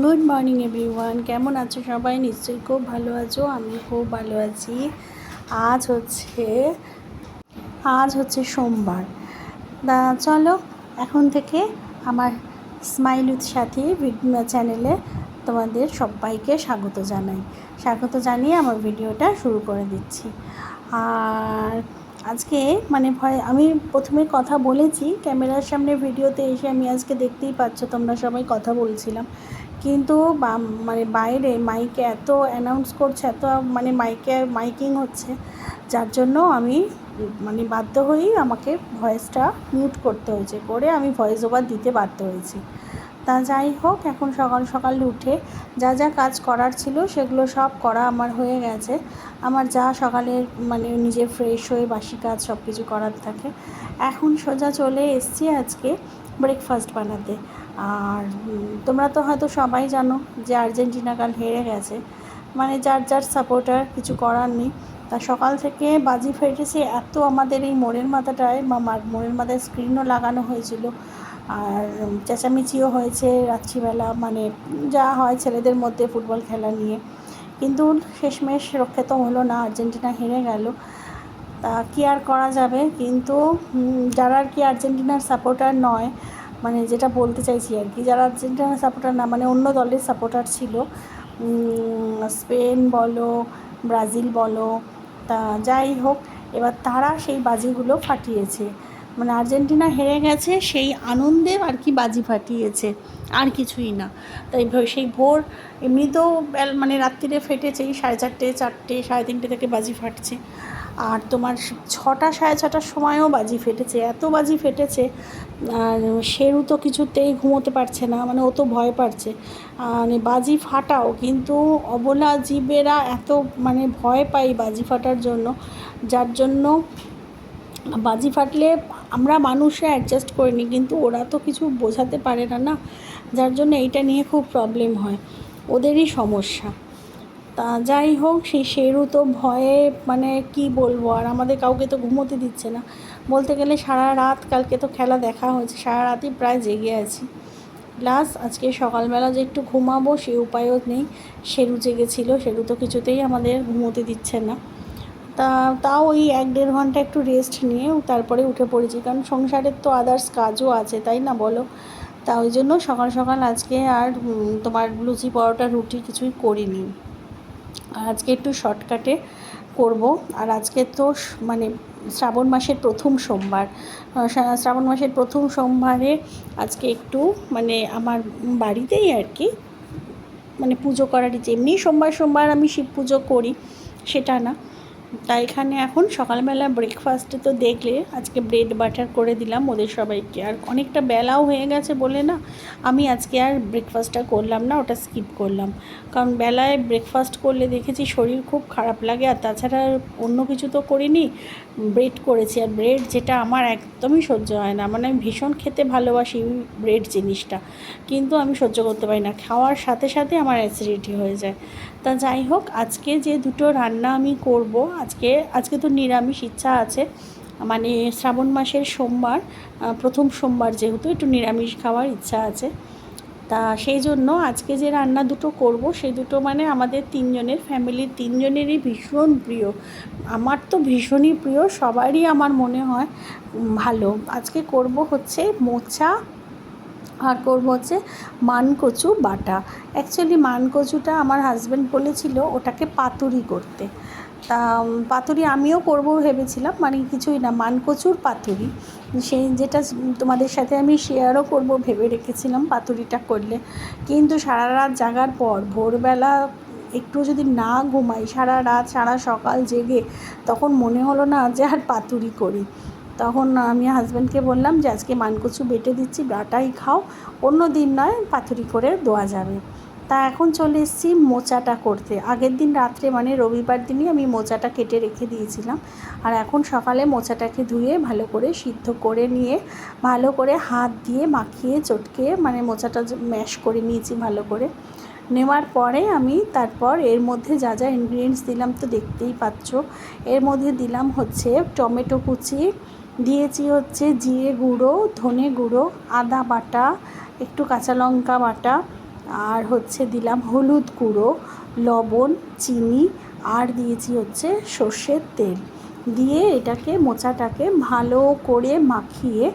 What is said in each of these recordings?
Good morning everyone, কেমন আছো সবাই? নিশ্চয়ই খুব ভালো আছো। আমি খুব ভালো আছি। আজ হচ্ছে আজ হচ্ছে সোমবার। চলো এখন থেকে আমার স্মাইল উইথ সাথী চ্যানেলে তোমাদের সবাইকে স্বাগত জানিয়ে আমার ভিডিওটা শুরু করে দিচ্ছি। আর আজকে আমি প্রথমে কথা বলেছি ক্যামেরার সামনে, ভিডিওতে এসে আমি আজকে দেখতেই পাচ্ছ তোমরা সবাই কথা বলছিলাম, কিন্তু বাইরে মাইকে এত অ্যানাউন্স করছে, এত মাইকিং হচ্ছে, যার জন্য আমি বাধ্য হয়েই আমাকে ভয়েসটা মিউট করতে হয়েছে, করে আমি ভয়েস ওভার দিতে বাধ্য হয়েছি। তা যাই হোক, এখন সকাল সকাল উঠে যা যা কাজ করার ছিল সেগুলো সব করা আমার হয়ে গেছে। আমার যা সকালে নিজে ফ্রেশ হয়ে বাসি কাজ সব কিছু করার থাকে। এখন সোজা চলে এসেছি আজকে ব্রেকফাস্ট বানাতে। আর তোমরা তো হয়তো সবাই জানো যে আর্জেন্টিনা কাল হেরে গেছে, যার যার সাপোর্টার, কিছু করার নেই। তা সকাল থেকে বাজি ফেটেছে এত, আমাদের এই মোড়ের মাথাটায় মোড়ের মাথায় স্ক্রিনও লাগানো হয়েছিল, আর চেঁচামেচিও হয়েছে রাত্রিবেলা, যা হয় ছেলেদের মধ্যে ফুটবল খেলা নিয়ে। কিন্তু শেষমেশ রক্ষে তো হলো না, আর্জেন্টিনা হেরে গেল। তা কী আর করা যাবে। কিন্তু যারা আর কি আর্জেন্টিনার সাপোর্টার নয়, যেটা বলতে চাইছি আর কি, যারা আর্জেন্টিনার সাপোর্টার না, অন্য দলের সাপোর্টার ছিল, স্পেন বলো, ব্রাজিল বলো, তা যাই হোক, এবার তারা সেই বাজিগুলো ফাটিয়েছে। আর্জেন্টিনা হেরে গেছে সেই আনন্দে আর কি বাজি ফাটিয়েছে, আর কিছুই না। তাই সেই ভোর এমনিতেও রাত্রিরে ফেটেছেই, 4:30, 4টে, 3:30 থেকে বাজি ফাটছে। আর তোমার 6টা, 6:30টার সময়ও বাজি ফেটেছে, এত বাজি ফেটেছে। আর শেরু তো কিছুতেই ঘুমোতে পারছে না, ও তো ভয় পাচ্ছে। বাজি ফাটাও, কিন্তু অবলা জীবেরা এত ভয় পাই বাজি ফাটার জন্য, যার জন্য বাজি ফাটলে আমরা মানুষরা অ্যাডজাস্ট করে নিই, কিন্তু ওরা তো কিছু বোঝাতে পারে না না, যার জন্য এইটা নিয়ে খুব প্রবলেম হয়, ওদেরই সমস্যা। তা যাই হোক, সেই শেরু তো ভয়ে কি বলবো, আর আমাদের কাউকে তো ঘুমোতে দিচ্ছে না। বলতে গেলে সারা রাত, কালকে তো খেলা দেখা হয়েছে, সারা রাতই প্রায় জেগে আছি। প্লাস আজকে সকালবেলা যে একটু ঘুমাবো সেই উপায়ও নেই, শেরু জেগেছিল, শেরু তো কিছুতেই আমাদের ঘুমোতে দিচ্ছে না। তাও ওই 1-1.5 ঘন্টা একটু রেস্ট নিয়ে তারপরে উঠে পড়েছি, কারণ সংসারের তো আদার্স কাজও আছে, তাই না বলো? তা ওই জন্য সকাল সকাল আজকে আর তোমার লুচি, পরোটা, রুটি কিছুই করিনি। আর আজকে একটু শর্টকাটে করব। আর আজকে তো শ্রাবণ মাসের প্রথম সোমবার, শ্রাবণ মাসের প্রথম সোমবারে আজকে একটু আমার বাড়িতেই আর কি পুজো করার ইচ্ছে। এমনি সোমবার সোমবার আমি শিব পুজো করি, সেটা না। তাই এখানে এখন সকালবেলা ব্রেকফাস্টে তো দেখলে আজকে ব্রেড বাটার করে দিলাম ওদের সবাইকে। আর অনেকটা বেলাও হয়ে গেছে বলে না, আমি আজকে আর ব্রেকফাস্টটা করলাম না, ওটা স্কিপ করলাম। কারণ বেলায় ব্রেকফাস্ট করলে দেখেছি শরীর খুব খারাপ লাগে, আর তাছাড়া অন্য কিছু তো করিনি, ব্রেড করেছি। আর ব্রেড যেটা আমার একদমই সহ্য হয় না, আমি ভীষণ খেতে ভালোবাসি ব্রেড জিনিসটা, কিন্তু আমি সহ্য করতে পারি না, খাওয়ার সাথে সাথে আমার অ্যাসিডিটি হয়ে যায়। তা যাই হোক, আজকে যে দুটো রান্না আমি করব, আজকে তো নিরামিষ ইচ্ছা আছে, শ্রাবণ মাসের সোমবার, প্রথম সোমবার যেহেতু একটু নিরামিষ খাওয়ার ইচ্ছা আছে। তা সেই জন্য আজকে যে রান্না দুটো করব সেই দুটো আমাদের তিনজনের, ফ্যামিলির তিনজনেরই ভীষণ প্রিয়। আমার তো ভীষণই প্রিয়, সবারই আমার মনে হয় ভালো। আজকে করব হচ্ছে মোচা, আর করবো হচ্ছে মানকচু বাটা। অ্যাকচুয়ালি মানকচুটা আমার হাজব্যান্ড বলেছিল ওটাকে পাতুরি করতে। তা পাতুরি আমিও করবো ভেবেছিলাম, কিছুই না, মানকচুর পাতুরি, সেই যেটা তোমাদের সাথে আমি শেয়ারও করব ভেবে রেখেছিলাম পাতুরিটা করলে। কিন্তু সারা রাত জাগার পর ভোরবেলা একটু যদি না ঘুমাই, সারা রাত সারা সকাল জেগে, তখন মনে হলো না যে আর পাতুরি করি। তখন আমি হাজব্যান্ডকে বললাম যে আজকে মানকচু বেটে দিচ্ছি, বাটাই খাও, অন্য দিন নয় পাতুরি করে দেওয়া যাবে। তা এখন চলে এসেছি মোচাটা করতে। আগের দিন রাত্রে রবিবার দিনই আমি মোচাটা কেটে রেখে দিয়েছিলাম। আর এখন সকালে মোচাটাকে ধুয়ে ভালো করে সিদ্ধ করে নিয়ে, ভালো করে হাত দিয়ে মাখিয়ে চটকে মোচাটা ম্যাশ করে নিয়েছি ভালো করে। নেওয়ার পরে আমি তারপর এর মধ্যে যা যা ইনগ্রিডিয়েন্টস দিলাম তো দেখতেই পাচ্ছ। এর মধ্যে দিলাম হচ্ছে টমেটো কুচি, দিয়েছি হচ্ছে জিরে গুঁড়ো, ধনে গুঁড়ো, আদা বাটা, একটু কাঁচা লঙ্কা বাটা, আর হচ্ছে দিলাম হলুদ গুঁড়ো, লবণ, চিনি, আর দিয়েছি হচ্ছে সর্ষের তেল দিয়ে এটাকে মোচাটাকে ভালো করে মাখিয়ে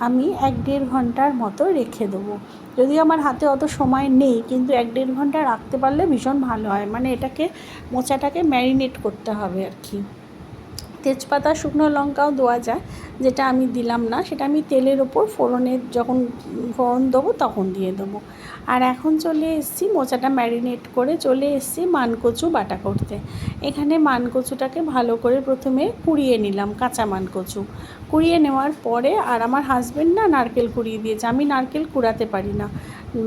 আমি 1-1.5 ঘন্টার মতো রেখে দেবো। যদি আমার হাতে অত সময় নেই, কিন্তু 1-1.5 ঘন্টা রাখতে পারলে ভীষণ ভালো হয়। মানে এটাকে মোচাটাকে ম্যারিনেট করতে হবে আর কি। তেজপাতা, শুকনো লঙ্কাও দেওয়া যায়, যেটা আমি দিলাম না, সেটা আমি তেলের ওপর ফোড়নের যখন ফোড়ন দেবো তখন দিয়ে দেবো। আর এখন চলে এসেছি মোচাটা ম্যারিনেট করে চলে এসেছি মানকচু বাটা করতে। এখানে মানকচুটাকে ভালো করে প্রথমে কুড়িয়ে নিলাম, কাঁচা মানকচু কুড়িয়ে নেওয়ার পরে, আর আমার হাজব্যান্ড না নারকেল কুড়িয়ে দিয়েছে, আমি নারকেল কুড়াতে পারি না,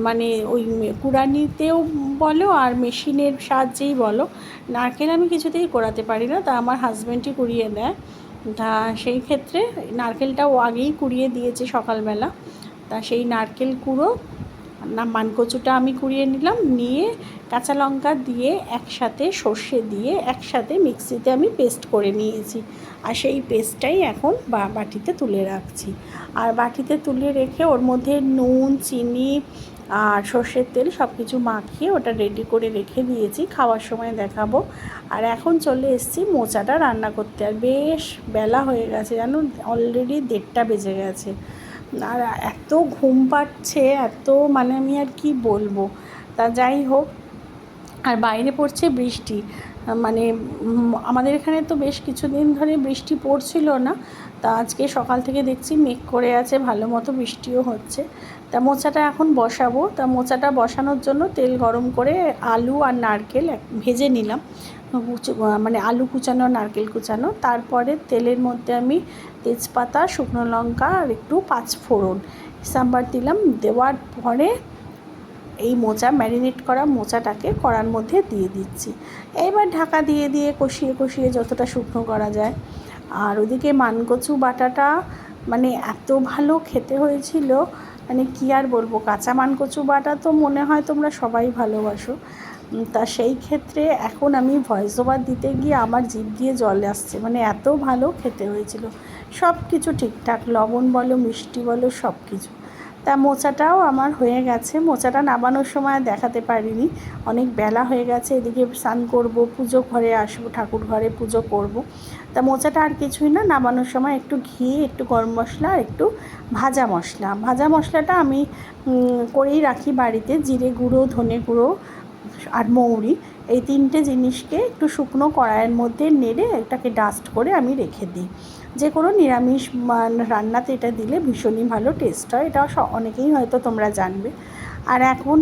মানে ওই কুড়ানিতেও বলো আর মেশিনের সাহায্যেই বলো, নারকেল আমি কিছুতেই কুড়াতে পারি না, তা আমার হাজব্যান্ডই কুড়িয়ে দেয়। তা সেই ক্ষেত্রে নারকেলটাও আগেই কুড়িয়ে দিয়েছে সকালবেলা। তা সেই নারকেল কুড়ো না মানকচুটা আমি কুড়িয়ে নিলাম, নিয়ে কাঁচা লঙ্কা দিয়ে একসাথে সর্ষে দিয়ে একসাথে মিক্সিতে আমি পেস্ট করে নিয়েছি। আর সেই পেস্টটাই এখন বাটিতে তুলে রাখছি। আর বাটিতে তুলে রেখে ওর মধ্যে নুন, চিনি আর সর্ষের তেল সব কিছু মাখিয়ে ওটা রেডি করে রেখে দিয়েছি, খাওয়ার সময় দেখাবো। আর এখন চলে এসেছি মোচাটা রান্না করতে। আর বেশ বেলা হয়ে গেছে জানো, অলরেডি 1:30 বেজে গেছে। আর এত ঘুম পাচ্ছে, এত মানে আমি আর কি বলবো। তা যাই হোক, আর বাইরে পড়ছে বৃষ্টি, মানে আমাদের এখানে তো বেশ কিছুদিন ধরে বৃষ্টি পড়ছিল না, তা আজকে সকাল থেকে দেখছি মেঘ করে আছে, ভালো মতো বৃষ্টিও হচ্ছে। তা মোচাটা এখন বসাবো। তা মোচাটা বসানোর জন্য তেল গরম করে আলু আর নারকেল ভেজে নিলাম, মানে আলু কুচানো, নারকেল কুচানো। তারপরে তেলের মধ্যে আমি তেজপাতা, শুকনো লঙ্কা আর একটু 5 ফোড়ন সাম্বার দিলাম। দেওয়ার পরে এই মোচা ম্যারিনেট করা মোচাটাকে কড়ার মধ্যে দিয়ে দিচ্ছি। এইবার ঢাকা দিয়ে দিয়ে কষিয়ে কষিয়ে যতটা শুকনো করা যায়। আর ওদিকে মানকচু বাটাটা মানে এত ভালো খেতে হয়েছিল, মানে কী আর বলবো। কাঁচা মানকচু বাটা তো মনে হয় তোমরা সবাই ভালোবাসো। তা সেই ক্ষেত্রে এখন আমি ভয়েস ওভার দিতে গিয়ে আমার জিভ দিয়ে জল আসছে, মানে এত ভালো খেতে হয়েছিল। সব কিছু ঠিকঠাক, লবণ বলো, মিষ্টি বলো, সব কিছু। তা মোচাটাও আমার হয়ে গেছে। মোচাটা নামানোর সময় দেখাতে পারিনি, অনেক বেলা হয়ে গেছে, এদিকে স্নান করবো, পুজো ঘরে আসবো, ঠাকুর ঘরে পুজো করব। তা মোচাটা আর কিছুই না, নামানোর সময় একটু ঘি, একটু গরম মশলা আর একটু ভাজা মশলাটা আমি করেই রাখি বাড়িতে। জিরে গুঁড়ো, ধনে গুঁড়ো আর মৌরি, এই 3টে জিনিসকে একটু শুকনো কড়াইয়ের মধ্যে নেড়ে এটাকে ডাস্ট করে আমি রেখে দিই। যে কোনো নিরামিষ রান্নাতে এটা দিলে ভীষণই ভালো টেস্ট হয়, এটা অনেকেই হয়তো তোমরা জানবে। আর এখন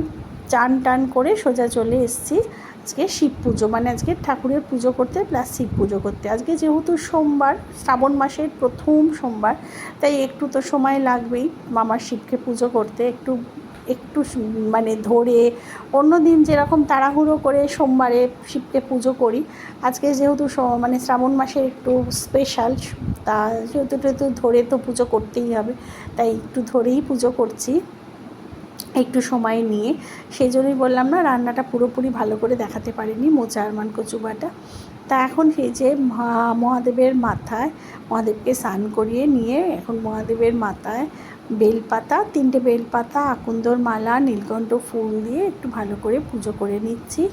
চান টান করে সোজা চলে এসেছি আজকে শিব পুজো, মানে আজকে ঠাকুরের পুজো করতে প্লাস শিব পুজো করতে। আজকে যেহেতু সোমবার, শ্রাবণ মাসের প্রথম সোমবার, তাই একটু তো সময় লাগবেই মামার শিবকে পুজো করতে। একটু মানে ধরে, অন্য দিন যেরকম তাড়াহুড়ো করে সোমবারে শিবকে পুজো করি, আজকে যেহেতু মানে শ্রাবণ মাসের একটু স্পেশাল, তা যেহেতু একটু ধরে তো পুজো করতেই হবে, তাই একটু ধরেই পুজো করছি, একটু সময় নিয়ে। সেই জন্যই বললাম না, রান্নাটা পুরোপুরি ভালো করে দেখাতে পারিনি, মোচা আর মানকচু বাটা। তা এখন সেই যে মহাদেবের মাথায়, মহাদেবকে স্নান করিয়ে নিয়ে এখন মহাদেবের মাথায় বেলপাতা, 3টে বেলপাতা, আকন্দর মালা, নীলকণ্ঠ ফুল দিয়ে একটু ভালো করে পুজো করে নিচ্ছি।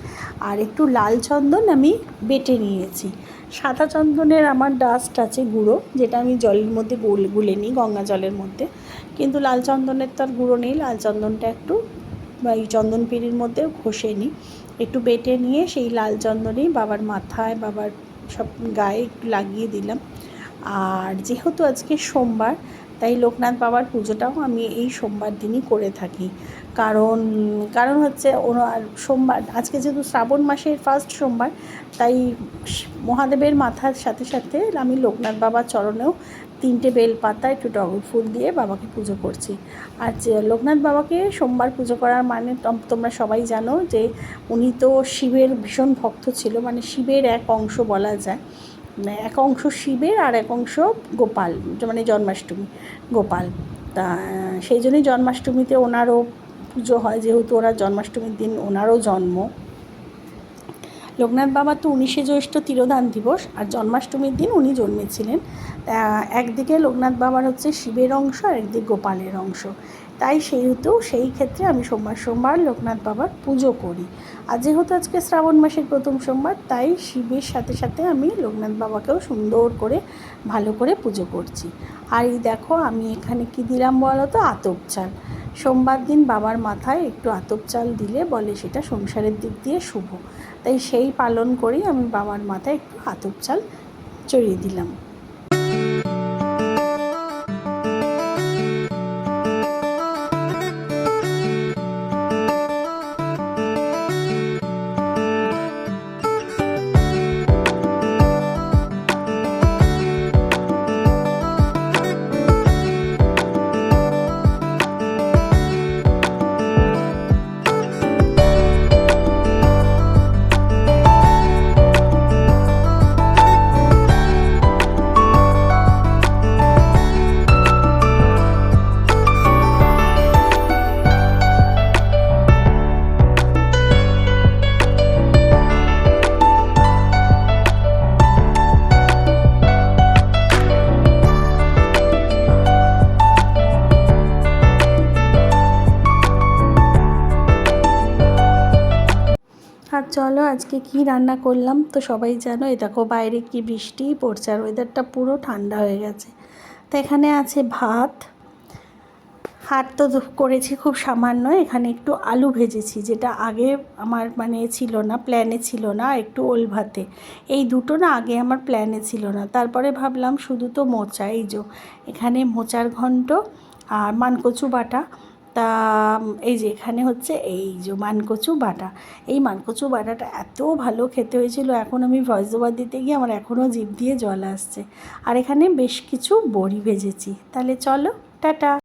আর একটু লাল চন্দন আমি বেটে নিয়েছি। সাদা চন্দনের আমার ডাস্ট আছে গুঁড়ো, যেটা আমি জলের মধ্যে গুলে নিই, গঙ্গা জলের মধ্যে। কিন্তু লাল চন্দনের তো আর গুঁড়ো নেই, লাল চন্দনটা একটু এই চন্দন পিঁড়ির মধ্যে ঘষে নিই, একটু বেটে নিয়ে সেই লাল চন্দনেই বাবার মাথায়, বাবার সব গায়ে একটু লাগিয়ে দিলাম। আর যেহেতু আজকে সোমবার, তাই লোকনাথ বাবার পুজোটাও আমি এই সোমবার দিনই করে থাকি। কারণ হচ্ছে ওনার সোমবার, আজকে যেহেতু শ্রাবণ মাসের ফার্স্ট সোমবার, তাই মহাদেবের মাথার সাথে সাথে আমি লোকনাথ বাবার চরণেও 3টে বেলপাতা, একটু টগর ফুল দিয়ে বাবাকে পুজো করছি। আর লোকনাথ বাবাকে সোমবার পুজো করার মানে তোমরা সবাই জানো যে উনি তো শিবের ভীষণ ভক্ত ছিল, মানে শিবের এক অংশ বলা যায়। এক অংশ শিবের আর এক অংশ গোপাল, মানে জন্মাষ্টমী গোপাল। তা সেই জন্যই জন্মাষ্টমীতে ওনারও পুজো হয়, যেহেতু ওনার জন্মাষ্টমীর দিন ওনারও জন্ম। লোকনাথ বাবা তো 19শে জ্যৈষ্ঠ তিরোধান দিবস, আর জন্মাষ্টমীর দিন উনি জন্মেছিলেন। একদিকে লোকনাথ বাবার হচ্ছে শিবের অংশ আর একদিকে গোপালের অংশ। তাই সেহেতু সেই ক্ষেত্রে আমি সোমবার সোমবার লোকনাথ বাবার পুজো করি। আর যেহেতু আজকে শ্রাবণ মাসের প্রথম সোমবার, তাই শিবের সাথে সাথে আমি লোকনাথ বাবাকেও সুন্দর করে ভালো করে পুজো করছি। আর এই দেখো আমি এখানে কি দিলাম বলো তো, আতপ চাল। সোমবার দিন বাবার মাথায় একটু আতপ চাল দিলে বলে সেটা সংসারের দিক দিয়ে শুভ, তাই সেই পালন করেই আমি বাবার মাথায় একটু আতপ চাল চড়িয়ে দিলাম। আর চলো আজকে কি রান্না করলাম তো সবাই জানো। এই দেখো বাইরে কি বৃষ্টি পড়ছে আর ওয়েদারটা পুরো ঠান্ডা হয়ে গেছে। তো এখানে আছে ভাত, আর তো করেছি খুব সামান্য, এখানে একটু আলু ভেজেছি, যেটা আগে আমার মানে ছিল না, প্ল্যানে ছিল না। একটু ওল ভাতে, এই দুটো না আগে আমার প্ল্যানে ছিল না। তারপরে ভাবলাম শুধু তো মোচা, এই যে এখানে মোচার ঘন্ট আর মানকচু বাটা। তা এই যে এখানে হচ্ছে এই যে মানকচু বাটা, এই মানকচু বাটাটা এত ভালো খেতে হয়েছিল, এখন আমি ভয়েস ওভার দিতে গিয়ে আমার এখনও জিভ দিয়ে জল আসছে। আর এখানে বেশ কিছু বড়ি ভেজেছি। তাহলে চলো, টাটা।